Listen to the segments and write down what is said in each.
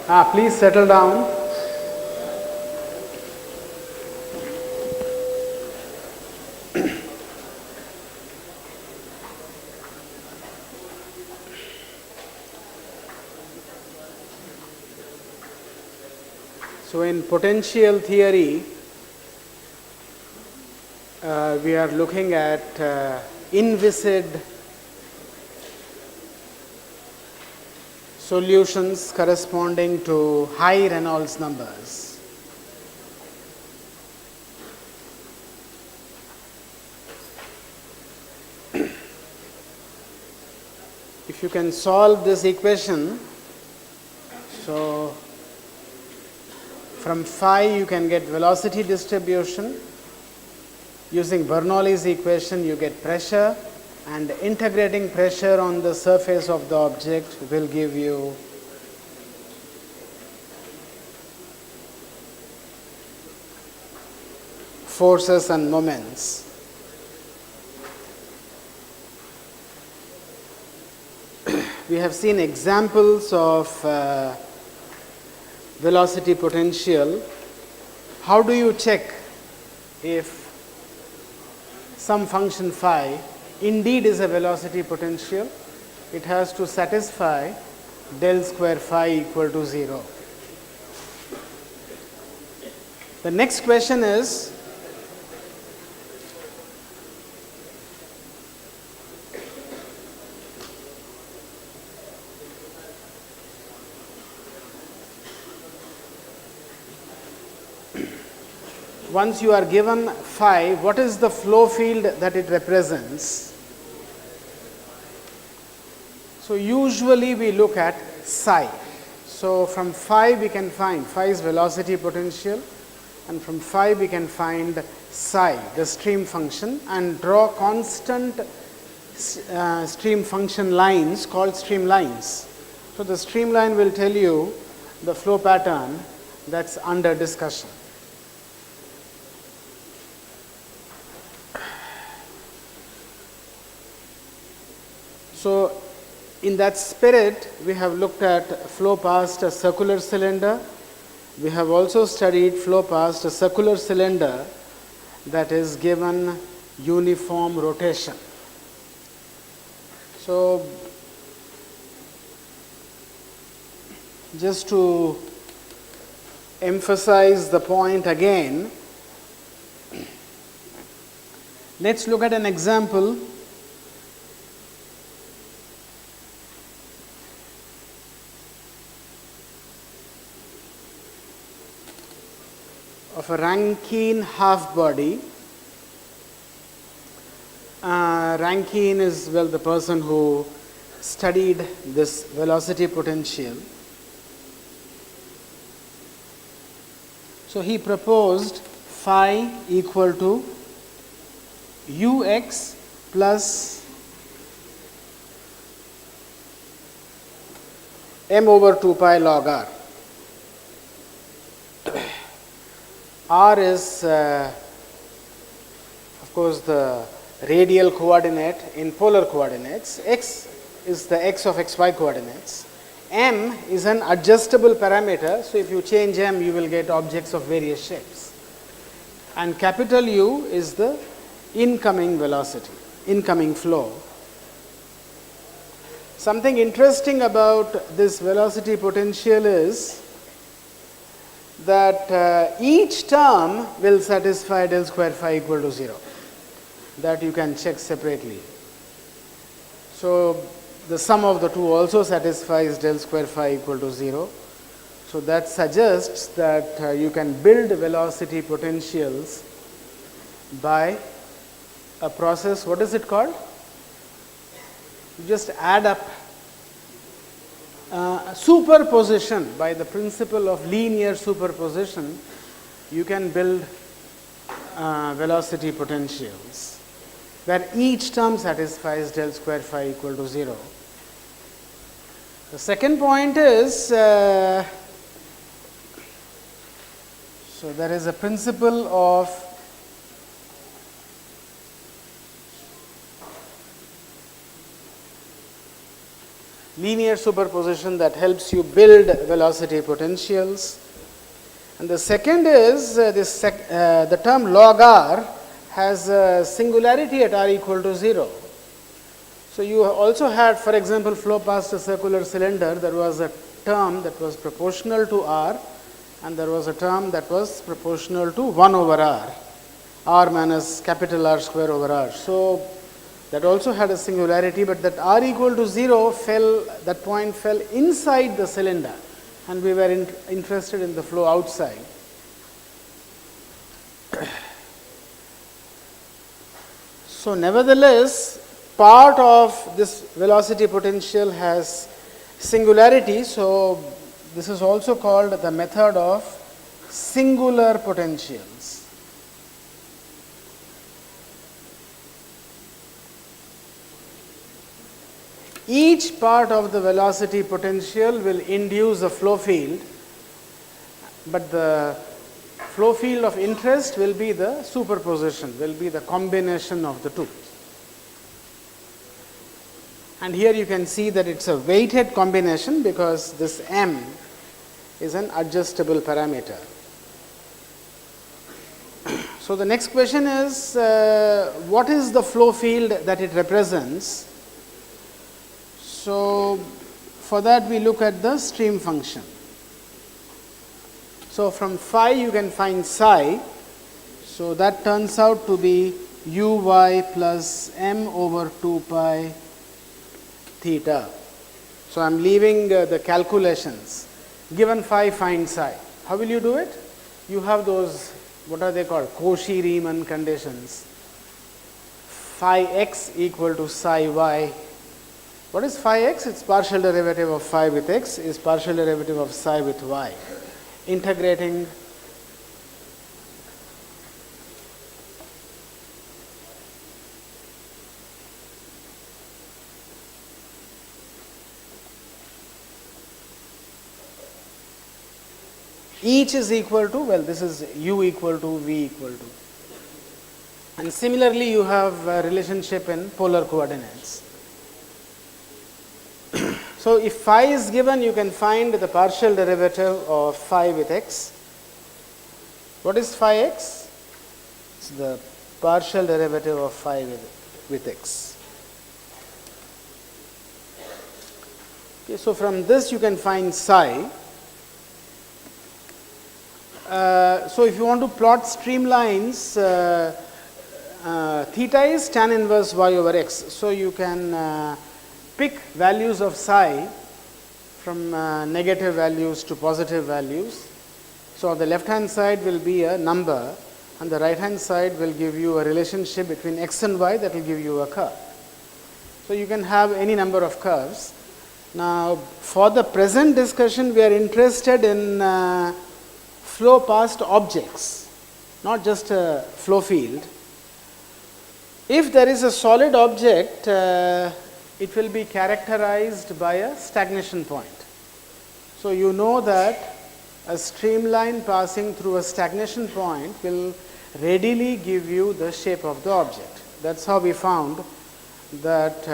Please settle down. So in potential theory, we are looking at inviscid solutions corresponding to high Reynolds numbers. If you can solve this equation, so from phi you can get velocity distribution. Using Bernoulli's equation you get pressure, and integrating pressure on the surface of the object will give you forces and moments. We have seen examples of velocity potential. How do you check if some function phi indeed is a velocity potential? It has to satisfy del square phi equal to 0. The next question is, once you are given phi, what is the flow field that it represents? So usually we look at psi. So from phi we can find phi's velocity potential, and from phi we can find psi, the stream function, and draw constant stream function lines called streamlines. So the streamline will tell you the flow pattern that's under discussion. So in that spirit, we have looked at flow past a circular cylinder. We have also studied flow past a circular cylinder that is given uniform rotation. So just to emphasize the point again, let's look at an example of a Rankine half body. Rankine is, well, the person who studied this velocity potential. So he proposed phi equal to ux plus m over 2 pi log r. R is, of course, the radial coordinate in polar coordinates. X is the x of xy coordinates. M is an adjustable parameter, so if you change m, you will get objects of various shapes. And capital U is the incoming velocity, incoming flow. Something interesting about this velocity potential is that each term will satisfy del square phi equal to 0. That you can check separately. So the sum of the two also satisfies del square phi equal to 0. So that suggests that you can build velocity potentials by a process. What is it called? You just add up superposition. By the principle of linear superposition, you can build velocity potentials where each term satisfies del square phi equal to 0. The second point is, so there is a principle of linear superposition that helps you build velocity potentials. And the second is the term log r has a singularity at r equal to 0. So you also had, for example, flow past a circular cylinder, there was a term that was proportional to r, and there was a term that was proportional to 1 over r minus capital R square over r. So that also had a singularity, but that r equal to 0 fell, that point fell inside the cylinder, and we were interested in the flow outside. So nevertheless, part of this velocity potential has singularity, so this is also called the method of singular potentials. Each part of the velocity potential will induce a flow field, but the flow field of interest will be the superposition, will be the combination of the two. And here you can see that it's a weighted combination because this m is an adjustable parameter. So the next question is, what is the flow field that it represents? So for that we look at the stream function. So from phi you can find psi, so that turns out to be uy plus m over 2 pi theta. So I am leaving the calculations. Given phi, find psi. How will you do it? You have those, what are they called, Cauchy-Riemann conditions. Phi x equal to psi y. What is phi x? It's partial derivative of phi with x is partial derivative of psi with y. Integrating each is equal to, well, this is u equal to v equal to. And similarly, you have a relationship in polar coordinates. So if phi is given, you can find the partial derivative of phi with x. What is phi x? It's the partial derivative of phi with x. Okay, so from this you can find psi. So if you want to plot streamlines, theta is tan inverse y over x. So you can pick values of psi from negative values to positive values. So the left hand side will be a number and the right hand side will give you a relationship between x and y that will give you a curve. So you can have any number of curves. Now for the present discussion we are interested in flow past objects, not just a flow field. If there is a solid object, it will be characterized by a stagnation point. So you know that a streamline passing through a stagnation point will readily give you the shape of the object. That's how we found that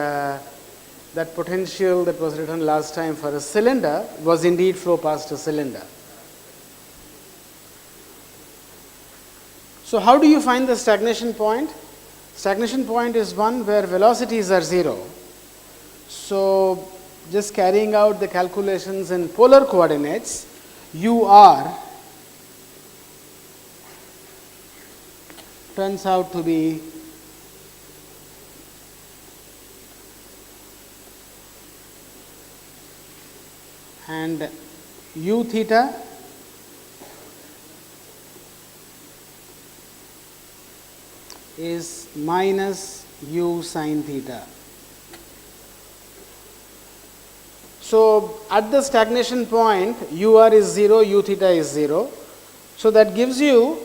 that potential that was written last time for a cylinder was indeed flow past a cylinder. So how do you find the stagnation point? Stagnation point is one where velocities are 0. So just carrying out the calculations in polar coordinates, UR turns out to be and U theta is minus U sin theta. So at the stagnation point, UR is 0, U theta is 0. So that gives you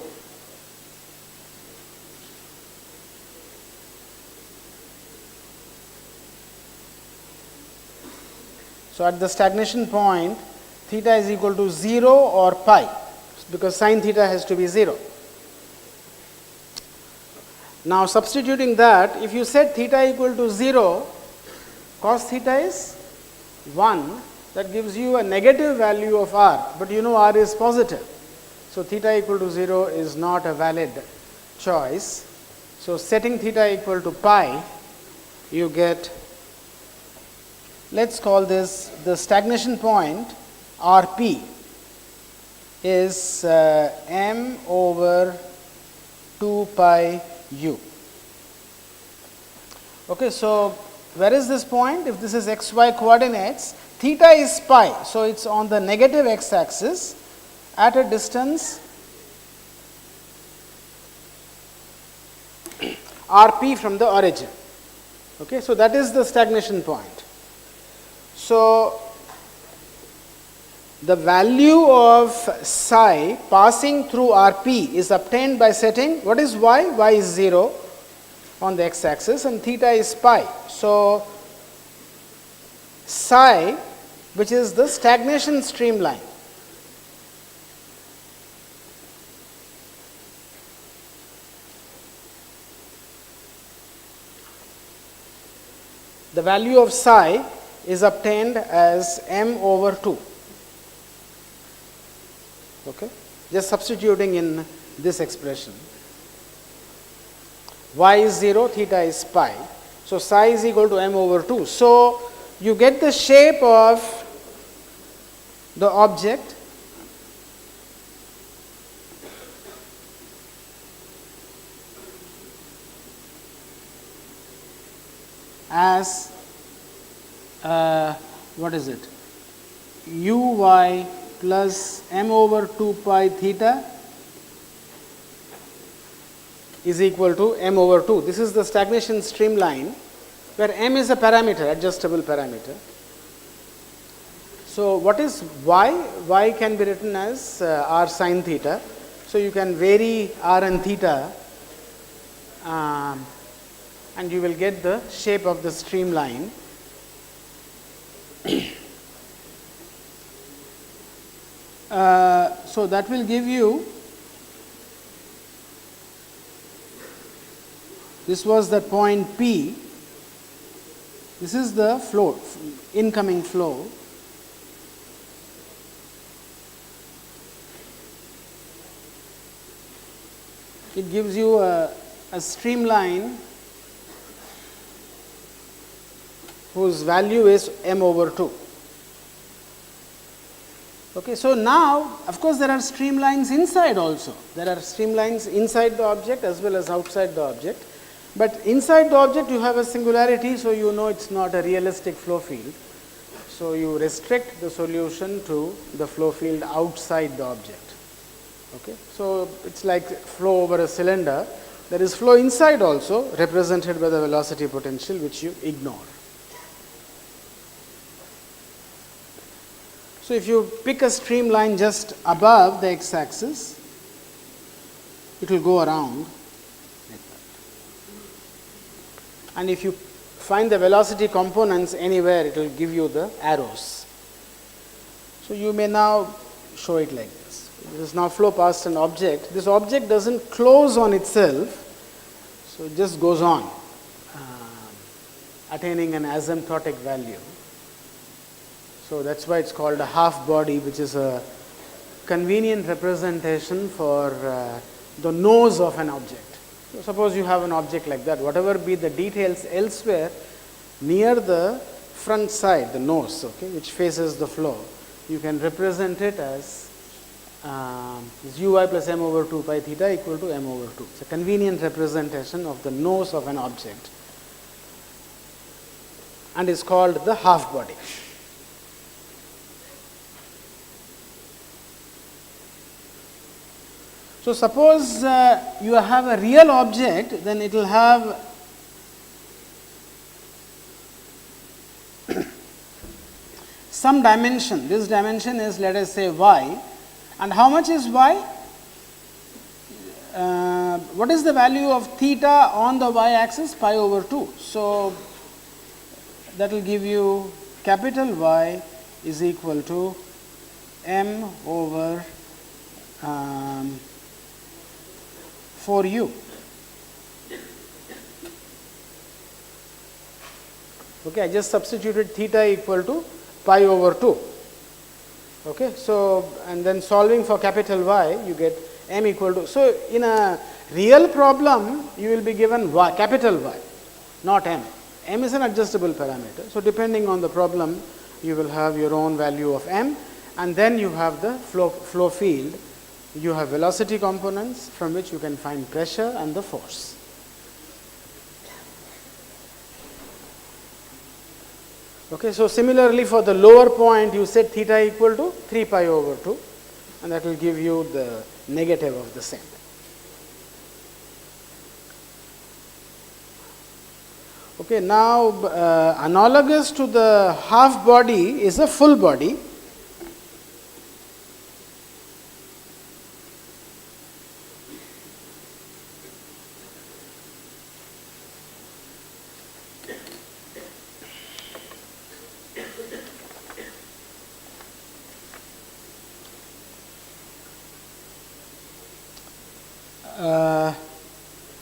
at the stagnation point, theta is equal to 0 or pi, because sin theta has to be 0. Now substituting that, if you set theta equal to 0, cos theta is 1, that gives you a negative value of r, but you know r is positive. So, theta equal to 0 is not a valid choice. So, setting theta equal to pi, you get, let us call this the stagnation point Rp is m over 2 pi u. Okay, so, where is this point? If this is xy coordinates, theta is pi. So, it is on the negative x axis at a distance Rp from the origin. Okay, so, that is the stagnation point. So, the value of psi passing through Rp is obtained by setting, what is y? Y is 0 on the x axis and theta is pi. So, psi, which is the stagnation streamline, the value of psi is obtained as m over 2. Okay. Just substituting in this expression. Y is 0, theta is pi. So, psi is equal to m over 2. So, you get the shape of the object as what is it? Uy plus m over 2 pi theta is equal to m over 2. This is the stagnation streamline where m is a parameter, adjustable parameter. So, what is y? Y can be written as r sin theta. So, you can vary r and theta and you will get the shape of the streamline. So, that will give you, this was the point P, this is the flow, incoming flow. It gives you a streamline whose value is m over 2. Okay, so, now of course, there are streamlines inside also. There are streamlines inside the object as well as outside the object, but inside the object you have a singularity. So, you know it is not a realistic flow field. So, you restrict the solution to the flow field outside the object. Okay. So, it is like flow over a cylinder. There is flow inside also represented by the velocity potential, which you ignore. So, if you pick a streamline just above the x axis, it will go around like that. And if you find the velocity components anywhere, it will give you the arrows. So, you may now show it like this. This is now flow past an object. This object does not close on itself, so it just goes on attaining an asymptotic value. So, that is why it is called a half body, which is a convenient representation for the nose of an object. So, suppose you have an object like that, whatever be the details elsewhere near the front side, the nose, okay, which faces the flow, you can represent it as uy plus m over 2 pi theta equal to m over 2. It is a convenient representation of the nose of an object and is called the half body. So, suppose you have a real object, then it will have some dimension. This dimension is, let us say, y, and how much is y? What is the value of theta on the y axis? Pi over 2. So, that will give you capital Y is equal to m over 4u. Okay, I just substituted theta equal to pi over 2. Okay, so and then solving for capital Y, you get m equal to. So in a real problem, you will be given y, capital Y, not m. M is an adjustable parameter. So depending on the problem, you will have your own value of m, and then you have the flow field. You have velocity components from which you can find pressure and the force. Okay, so similarly for the lower point, you set theta equal to 3 pi over 2, and that will give you the negative of the same. Okay, now analogous to the half body is a full body.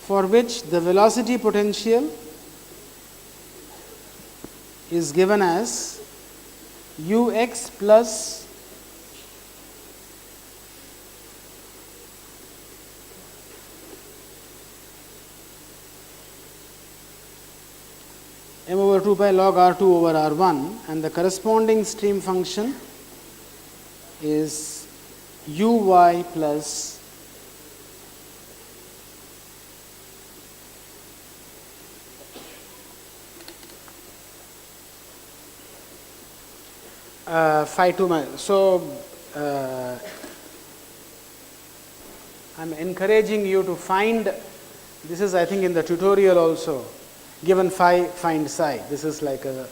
For which the velocity potential is given as ux plus m over 2 pi log r2 over r1, and the corresponding stream function is uy plus phi 2 minus. So I am encouraging you to find, this is I think in the tutorial also, given phi find psi. This is like a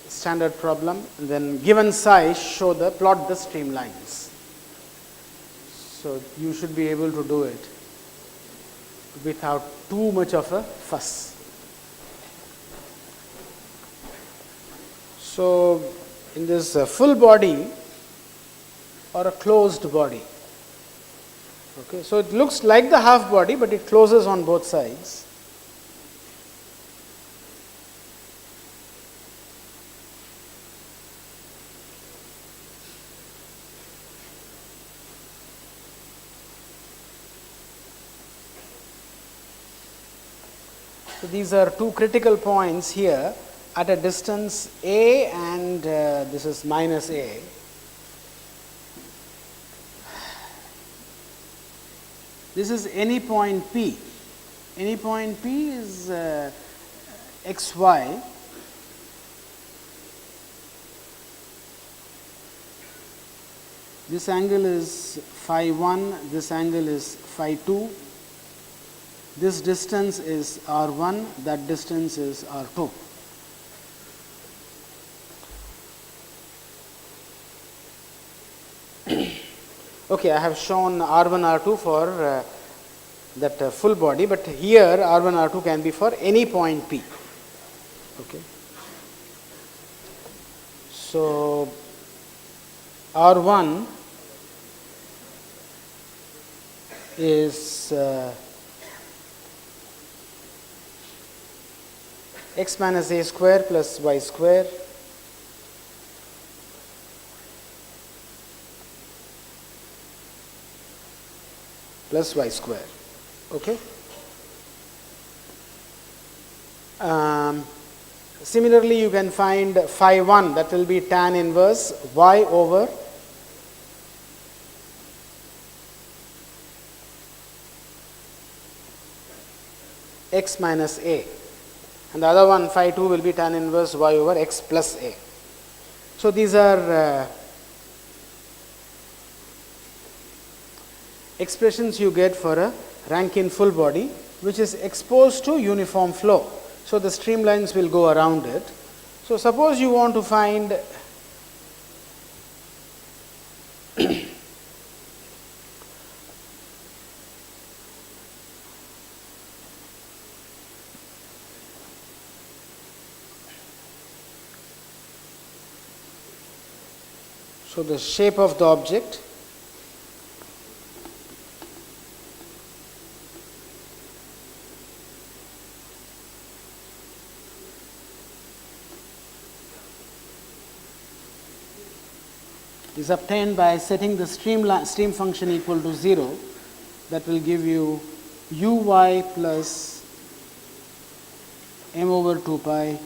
standard problem, and then given psi plot the streamlines. So you should be able to do it without too much of a fuss. So in this full body or a closed body. Okay, so it looks like the half body, but it closes on both sides. So these are two critical points here at a distance a, and this is minus a. This is any point P. Any point P is xy. This angle is phi 1, this angle is phi 2. This distance is r1, that distance is r2. Okay, I have shown R1, R2 for that full body, but here R1, R2 can be for any point P. Okay. So R1 is x minus a square plus y square plus y square. Okay. Similarly, you can find phi 1, that will be tan inverse y over x minus a, and the other one phi 2 will be tan inverse y over x plus a. So these are expressions you get for a Rankine full body which is exposed to uniform flow. So the streamlines will go around it. So suppose you want to find so the shape of the object, is obtained by setting the stream function equal to 0. That will give you uy plus m over 2 pi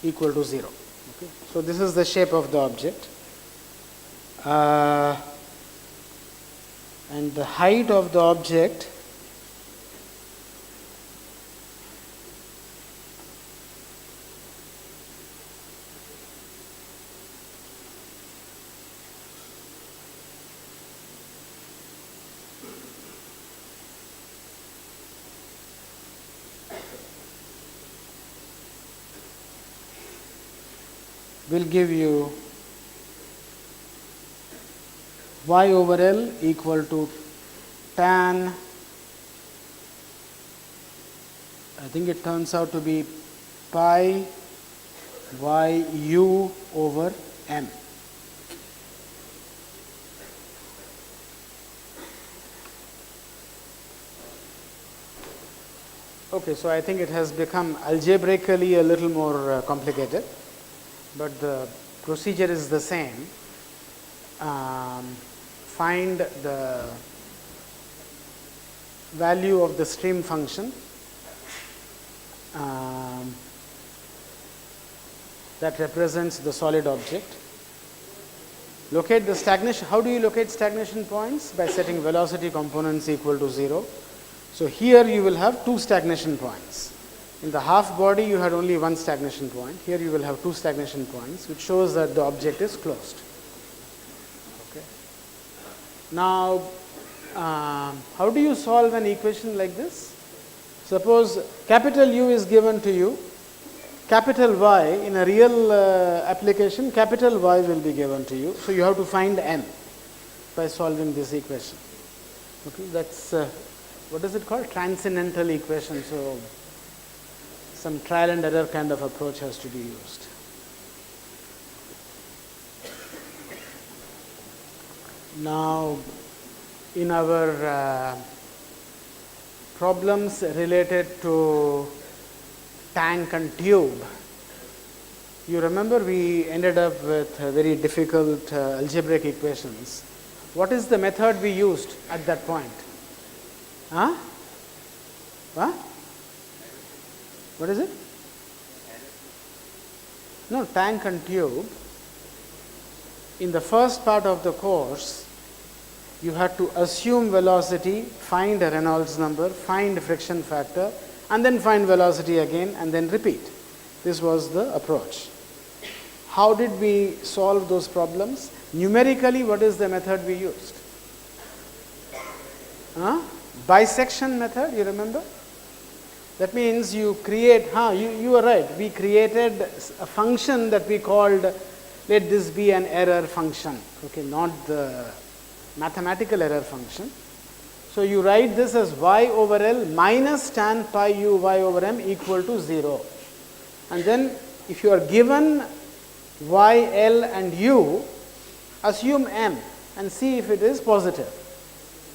equal to 0. Okay. So, this is the shape of the object, and the height of the object will give you y over L equal to tan, I think it turns out to be pi y u over m. Okay, so I think it has become algebraically a little more complicated, but the procedure is the same. Find the value of the stream function that represents the solid object. Locate the stagnation. How do you locate stagnation points? By setting velocity components equal to 0. So, here you will have two stagnation points. In the half body you had only one stagnation point. Here you will have two stagnation points, which shows that the object is closed. Okay. Now, how do you solve an equation like this? Suppose capital U is given to you, capital Y in a real application, capital Y will be given to you. So, you have to find m by solving this equation. Okay. That is what is it called? Transcendental equation. So, some trial and error kind of approach has to be used. Now, in our problems related to tank and tube, you remember we ended up with very difficult algebraic equations. What is the method we used at that point? Huh? What? What is it? No, tank and tube. In the first part of the course, you had to assume velocity, find a Reynolds number, find friction factor, and then find velocity again, and then repeat. This was the approach. How did we solve those problems? Numerically, what is the method we used? Bisection method, you remember? That means you create, you are right, we created a function that we called, let this be an error function, okay, not the mathematical error function. So, you write this as y over L minus tan pi u y over m equal to 0. And then if you are given y, L and u, assume m and see if it is positive.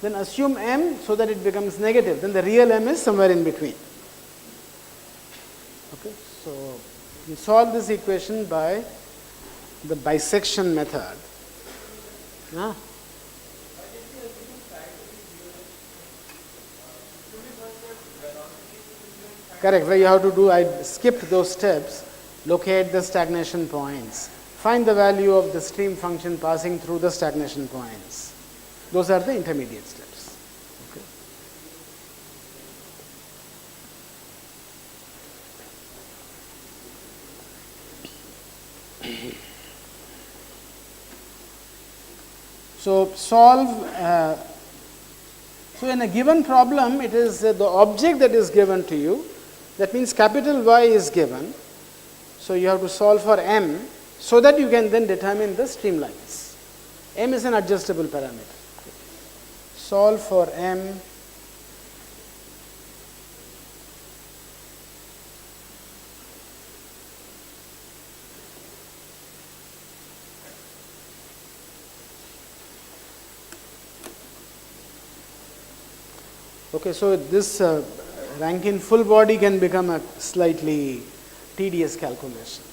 Then assume m so that it becomes negative, then the real m is somewhere in between. Okay. So, you solve this equation by the bisection method. Correct. Where you have to do, I skipped those steps, locate the stagnation points, find the value of the stream function passing through the stagnation points. Those are the intermediate steps. Okay. So, solve, so in a given problem, it is the object that is given to you. That means capital Y is given. So, you have to solve for m so that you can then determine the streamlines. M is an adjustable parameter. Solve for m . Okay, so this Rankine full body can become a slightly tedious calculation.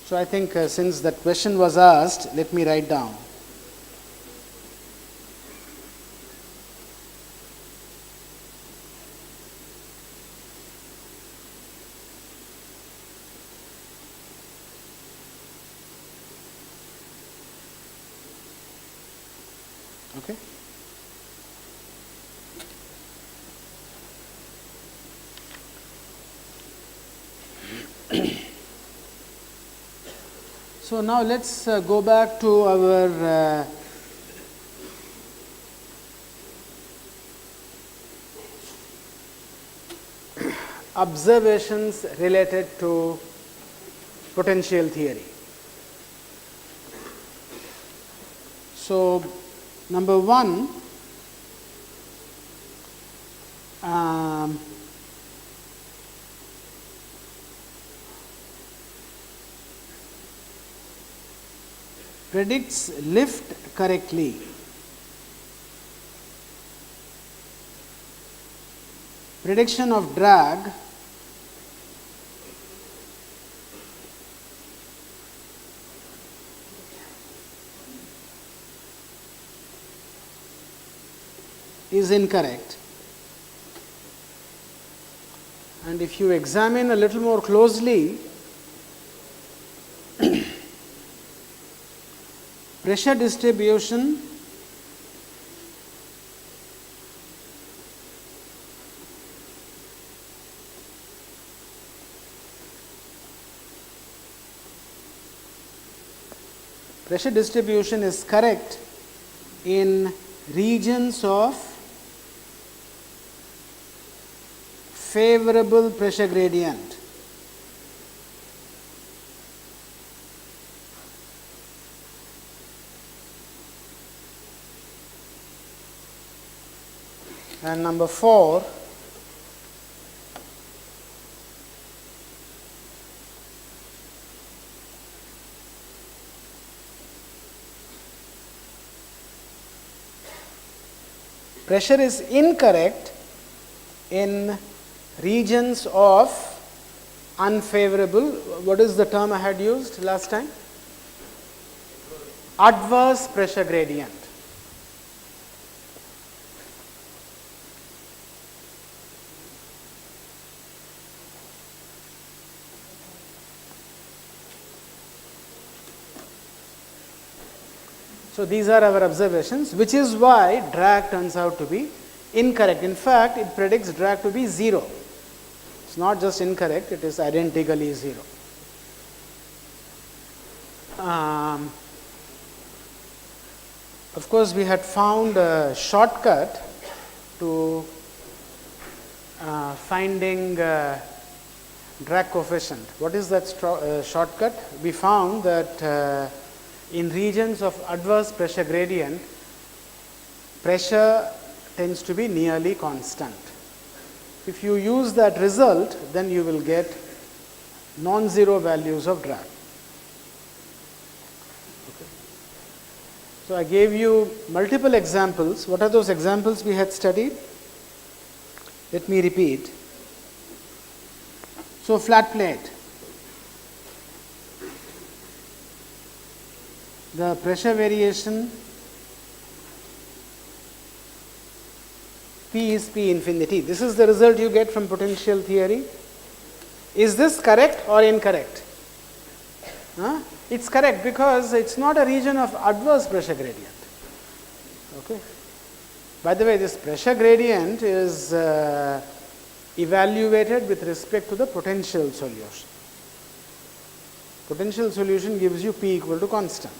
So I think since that question was asked, let me write down. Okay. So now let's go back to our observations related to potential theory. So number one, predicts lift correctly. Prediction of drag is incorrect. And if you examine a little more closely, pressure distribution is correct in regions of favorable pressure gradient. And number 4, pressure is incorrect in regions of unfavorable, what is the term I had used last time? Adverse pressure gradient. So these are our observations, which is why drag turns out to be incorrect. In fact, it predicts drag to be 0. It's not just incorrect, it is identically 0. Of course, we had found a shortcut to finding drag coefficient. What is that shortcut? We found that in regions of adverse pressure gradient, pressure tends to be nearly constant. If you use that result, then you will get non-zero values of drag. Okay. So I gave you multiple examples. What are those examples we had studied? Let me repeat. So flat plate. The pressure variation P is P infinity. This is the result you get from potential theory. Is this correct or incorrect? It's correct because it's not a region of adverse pressure gradient. Okay. By the way, this pressure gradient is evaluated with respect to the potential solution. Potential solution gives you P equal to constant.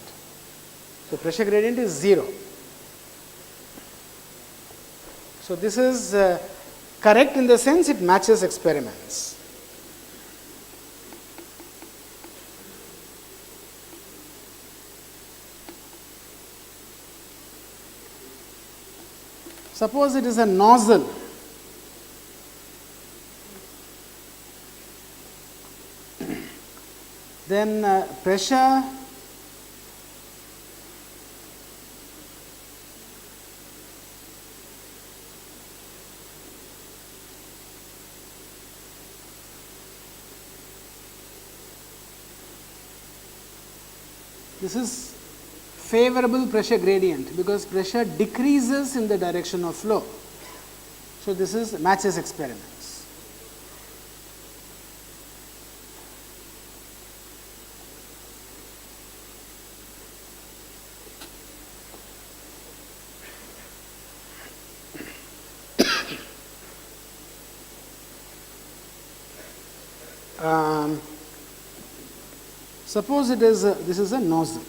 So pressure gradient is 0. So this is correct in the sense it matches experiments. Suppose it is a nozzle. Then pressure This is favorable pressure gradient because pressure decreases in the direction of flow. So, this is matches experiments. Suppose it is this is a nozzle.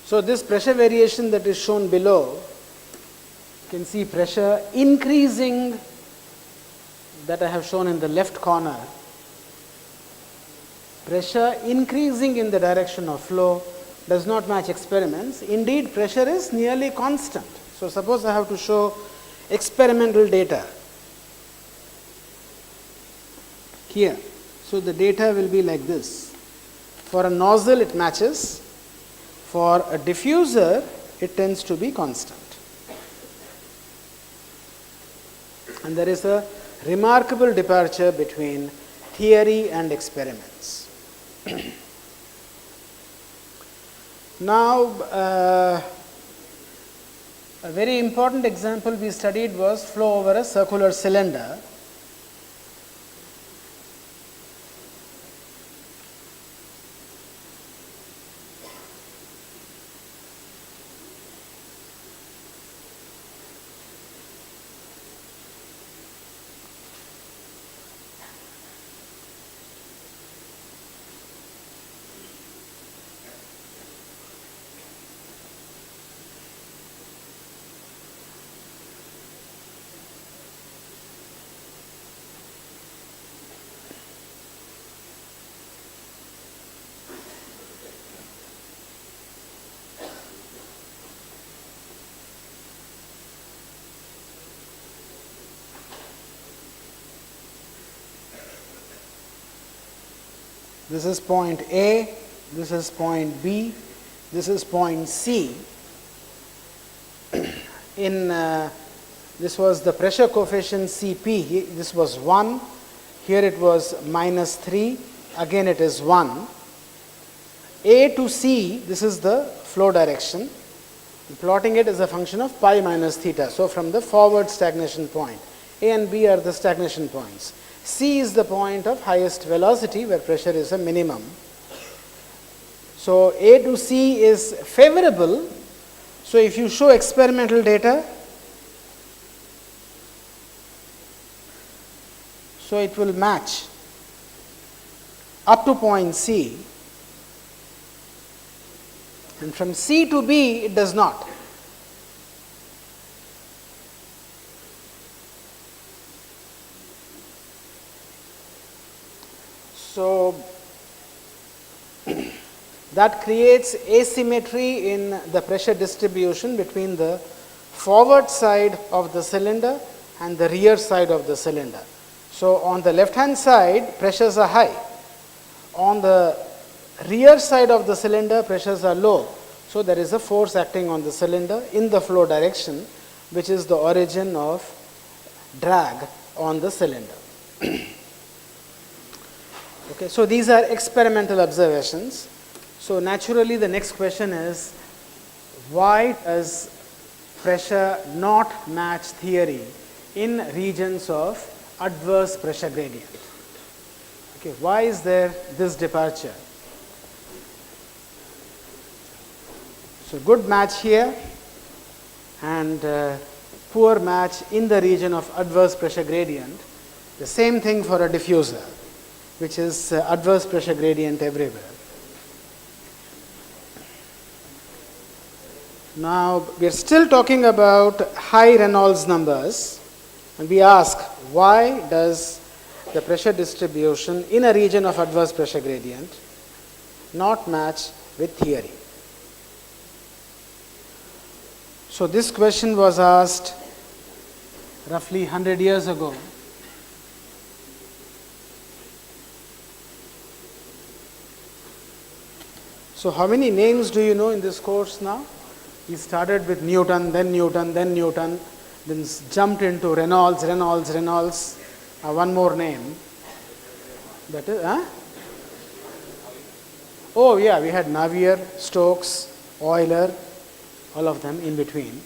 So, this pressure variation that is shown below, you can see pressure increasing that I have shown in the left corner, pressure increasing in the direction of flow does not match experiments. Indeed, pressure is nearly constant. So, suppose I have to show experimental data here. So, the data will be like this. For a nozzle it matches. For a diffuser, it tends to be constant. And there is a remarkable departure between theory and experiments. Now, a very important example we studied was flow over a circular cylinder. This is point A, this is point B, this is point C. This was the pressure coefficient Cp, this was 1, here it was -3, again it is 1. A to C, this is the flow direction. Plotting it as a function of pi minus theta. So, from the forward stagnation point, A and B are the stagnation points. C is the point of highest velocity where pressure is a minimum. So, A to C is favorable. So, if you show experimental data, so it will match up to point C, and from C to B it does not. So, that creates asymmetry in the pressure distribution between the forward side of the cylinder and the rear side of the cylinder. So, on the left hand side pressures are high, on the rear side of the cylinder pressures are low. So, there is a force acting on the cylinder in the flow direction, which is the origin of drag on the cylinder. Okay, so these are experimental observations. So naturally the next question is, why does pressure not match theory in regions of adverse pressure gradient? Okay, why is there this departure? So good match here and poor match in the region of adverse pressure gradient. The same thing for a diffuser. which is adverse pressure gradient everywhere. Now, we are still talking about high Reynolds numbers, and we ask, why does the pressure distribution in a region of adverse pressure gradient not match with theory? So, this question was asked roughly 100 years ago. So, how many names do you know in this course now? We started with Newton, then Newton, then Newton, then jumped into Reynolds. One more name. That is, oh yeah, we had Navier, Stokes, Euler, all of them in between.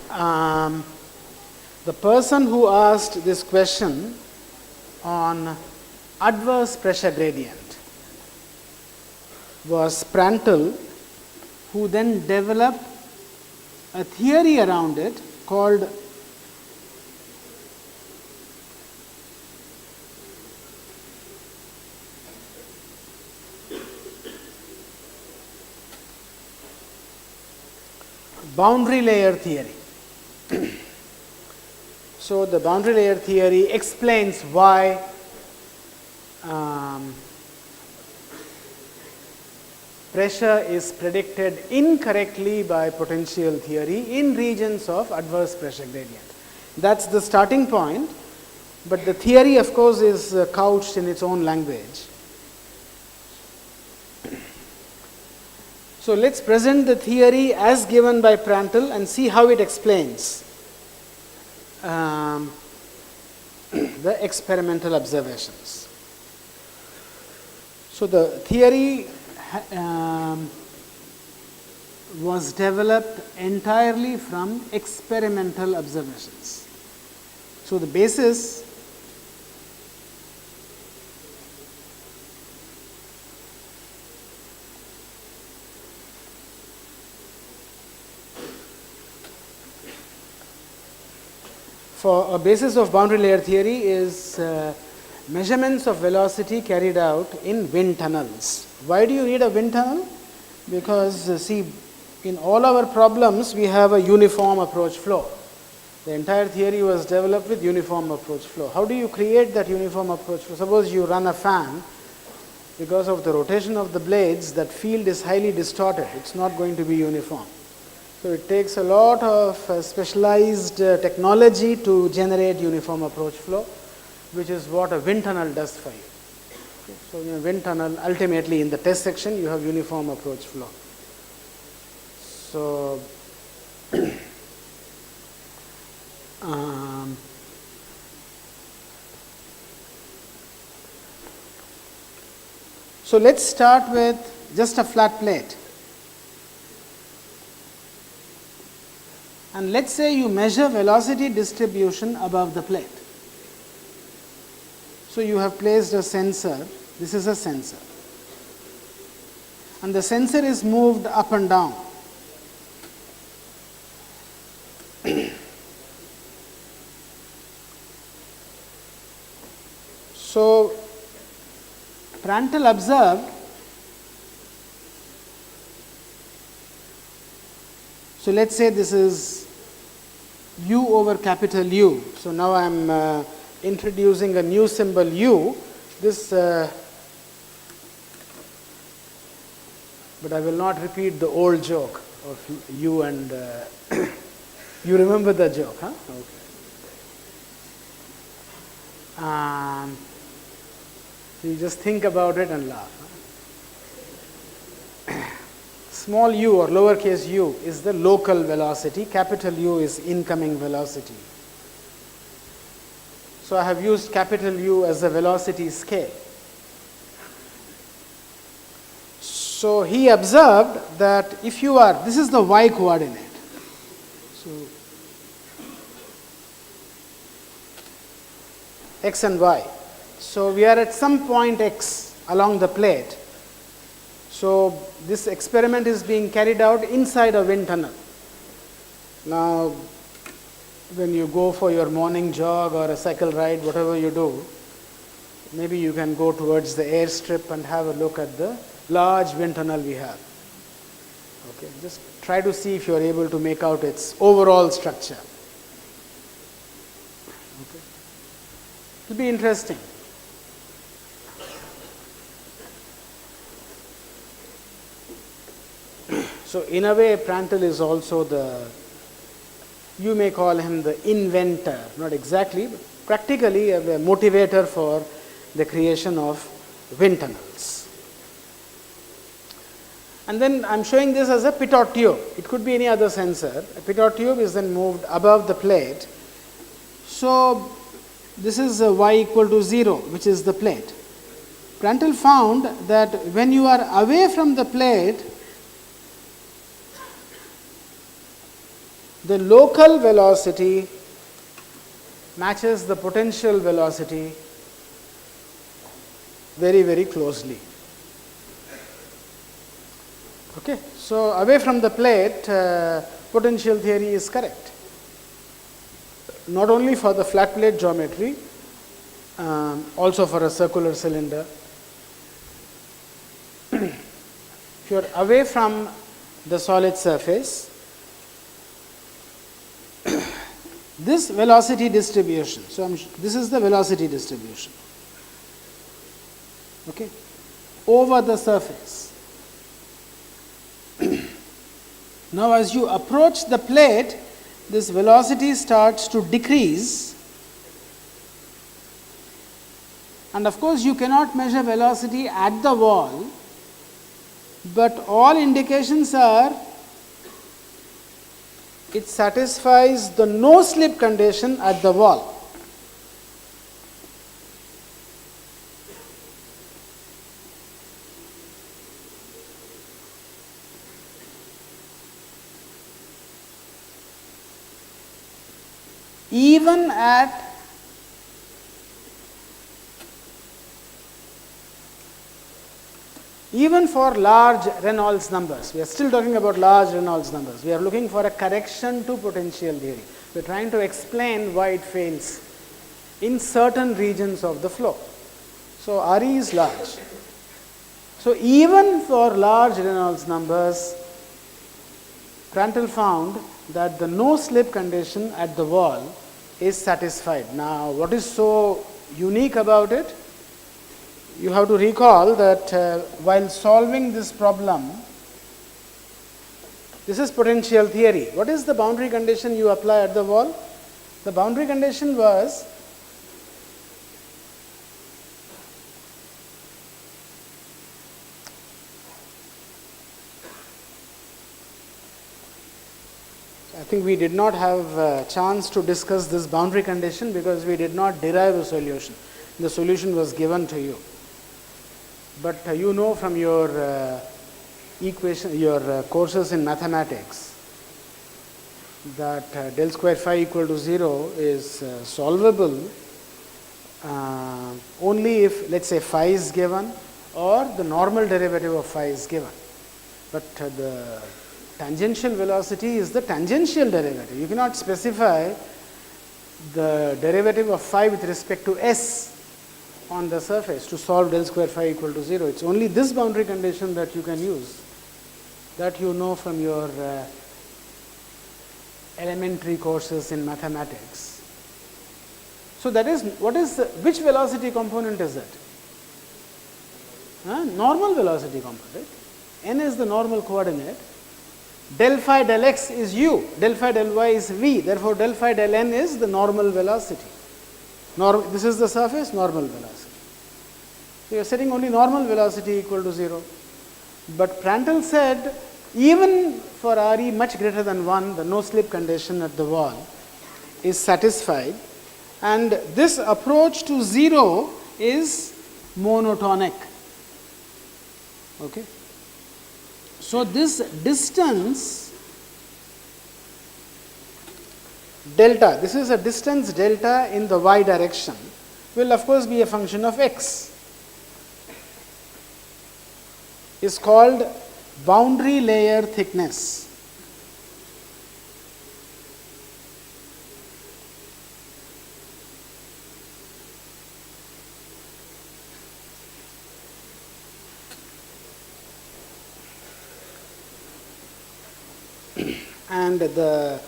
The person who asked this question on adverse pressure gradient was Prandtl, who then developed a theory around it called boundary layer theory. So, the boundary layer theory explains why pressure is predicted incorrectly by potential theory in regions of adverse pressure gradient. That's the starting point, but the theory, of course, is couched in its own language. So, let's present the theory as given by Prandtl and see how it explains the experimental observations. So, the theory was developed entirely from experimental observations. So, the basis for a basis of boundary layer theory is measurements of velocity carried out in wind tunnels. Why do you need a wind tunnel? Because see, in all our problems we have a uniform approach flow. The entire theory was developed with uniform approach flow. How do you create that uniform approach flow? Suppose you run a fan, because of the rotation of the blades, that field is highly distorted. It's not going to be uniform. So, it takes a lot of specialized technology to generate uniform approach flow, which is what a wind tunnel does for you. Okay. So, in a wind tunnel, ultimately in the test section, you have uniform approach flow. So, so let's start with just a flat plate. And let's say you measure velocity distribution above the plate. So, you have placed a sensor, this is a sensor, and the sensor is moved up and down. So, Prandtl observed, so let's say this is U over capital U. So, now I am introducing a new symbol U. This, but I will not repeat the old joke of U and you remember the joke, huh? Okay. So you just think about it and laugh. Huh? Small u or lowercase u is the local velocity, capital U is incoming velocity. So, I have used capital U as a velocity scale. So, he observed that if you are, this is the y coordinate. So, x and y. So, we are at some point x along the plate. So, this experiment is being carried out inside a wind tunnel. Now, when you go for your morning jog or a cycle ride, whatever you do, maybe you can go towards the airstrip and have a look at the large wind tunnel we have. Okay, just try to see if you are able to make out its overall structure. Okay. It will be interesting. So in a way, Prandtl is also the, you may call him the inventor, not exactly, but practically a motivator for the creation of wind tunnels. And then I am showing this as a pitot tube. It could be any other sensor. A pitot tube is then moved above the plate. So this is y equal to 0, which is the plate. Prandtl found that when you are away from the plate, the local velocity matches the potential velocity very, very closely. Okay, so away from the plate, potential theory is correct. Not only for the flat plate geometry, also for a circular cylinder. If you are away from the solid surface, this velocity distribution, so this is the velocity distribution, okay, over the surface. Now as you approach the plate, this velocity starts to decrease, and of course you cannot measure velocity at the wall, but all indications are it satisfies the no slip condition at the wall. Even for large Reynolds numbers, we are still talking about large Reynolds numbers. We are looking for a correction to potential theory. We are trying to explain why it fails in certain regions of the flow. So RE is large. So even for large Reynolds numbers, Prandtl found that the no slip condition at the wall is satisfied. Now, what is so unique about it? You have to recall that while solving this problem, this is potential theory. What is the boundary condition you apply at the wall? The boundary condition was I think we did not have a chance to discuss this boundary condition because we did not derive a solution. The solution was given to you. But you know from your courses in mathematics that del square phi equal to 0 is solvable only if, let's say, phi is given or the normal derivative of phi is given. But the tangential velocity is the tangential derivative. You cannot specify the derivative of phi with respect to s on the surface to solve del square phi equal to 0. It is only this boundary condition that you can use, that you know from your elementary courses in mathematics. So that is, which velocity component is it? Normal velocity component, right? N is the normal coordinate. Del phi del x is u, del phi del y is v, therefore del phi del n is the normal velocity. This is the surface, normal velocity. So you are setting only normal velocity equal to 0. But Prandtl said even for RE much greater than 1, the no slip condition at the wall is satisfied, and this approach to 0 is monotonic. Okay. So this distance delta, this is a distance delta in the y direction, will of course be a function of x, is called boundary layer thickness. and the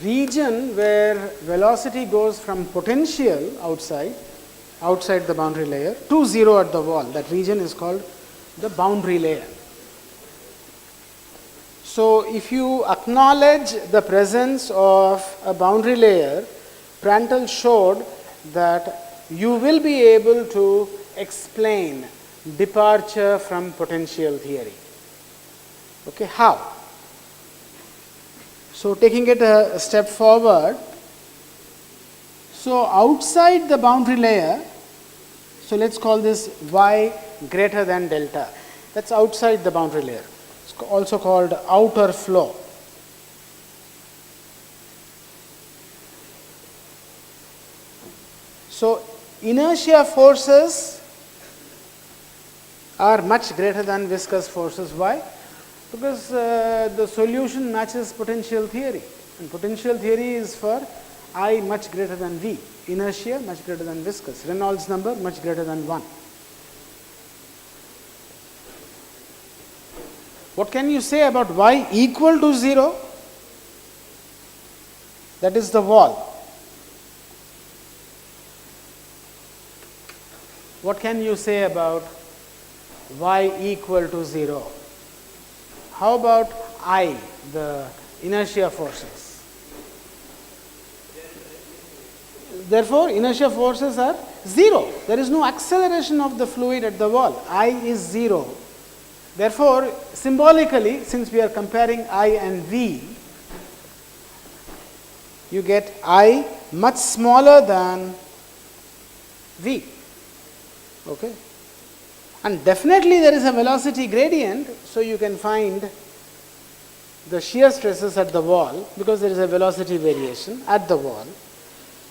region where velocity goes from potential outside the boundary layer to 0 at the wall, that region is called the boundary layer. So, if you acknowledge the presence of a boundary layer, Prandtl showed that you will be able to explain departure from potential theory. Okay, how? So, taking it a step forward, so outside the boundary layer, so let us call this y greater than delta, that is outside the boundary layer, it is also called outer flow. So, inertia forces are much greater than viscous forces. Why? Because the solution matches potential theory, and potential theory is for I much greater than V, inertia much greater than viscous, Reynolds number much greater than 1. What can you say about y equal to 0? That is the wall. What can you say about y equal to 0? How about I, the inertia forces? Therefore, inertia forces are 0. There is no acceleration of the fluid at the wall. I is 0. Therefore, symbolically, since we are comparing I and V, you get I much smaller than V. Okay? And definitely there is a velocity gradient, so you can find the shear stresses at the wall because there is a velocity variation at the wall.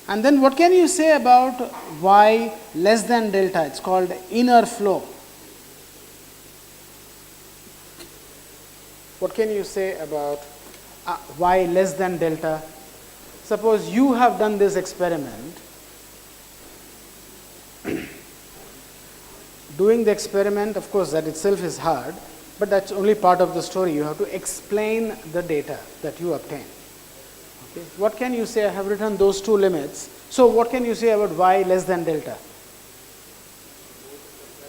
And then what can you say about y less than delta? It is called inner flow. What can you say about y less than delta? Suppose you have done this experiment. Doing the experiment, of course, that itself is hard, but that is only part of the story. You have to explain the data that you obtain. Okay. What can you say? I have written those two limits. So, what can you say about y less than delta?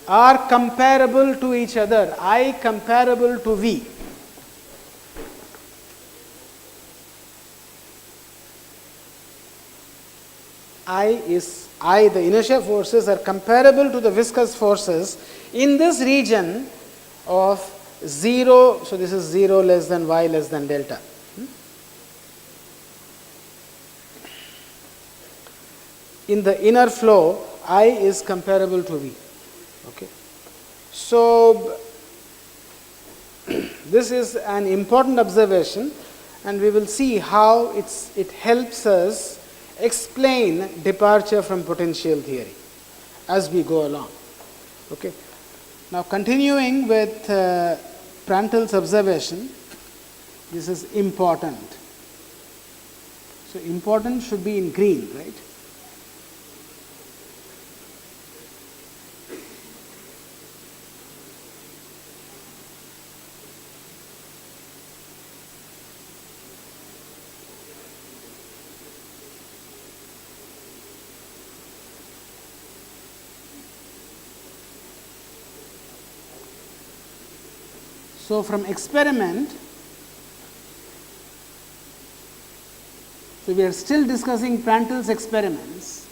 Are comparable to each other, I comparable to V. The inertia forces are comparable to the viscous forces in this region of 0. So, this is 0 less than y less than delta. In the inner flow, I is comparable to V. Okay. So, this is an important observation, and we will see how it helps us explain departure from potential theory as we go along. Okay. Now, continuing with Prandtl's observation, this is important. So, important should be in green, right? So, from experiment, so we are still discussing Prandtl's experiments.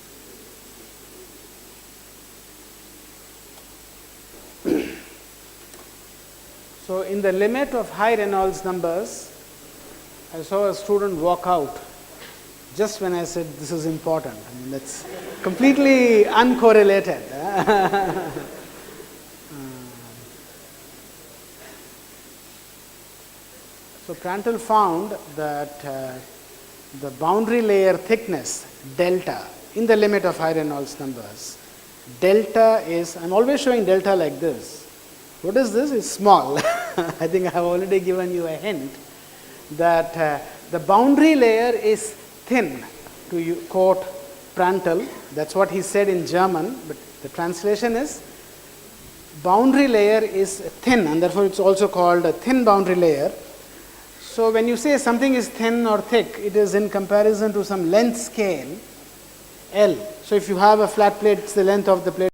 So, in the limit of high Reynolds numbers, I saw a student walk out just when I said this is important. I mean, that's completely uncorrelated. So, Prandtl found that the boundary layer thickness delta in the limit of high Reynolds numbers, delta is, I am always showing delta like this. What is this? It's small. I think I have already given you a hint that the boundary layer is thin, to quote Prandtl. That is what he said in German, but the translation is boundary layer is thin, and therefore it is also called a thin boundary layer. So when you say something is thin or thick, it is in comparison to some length scale L. So if you have a flat plate, it's the length of the plate.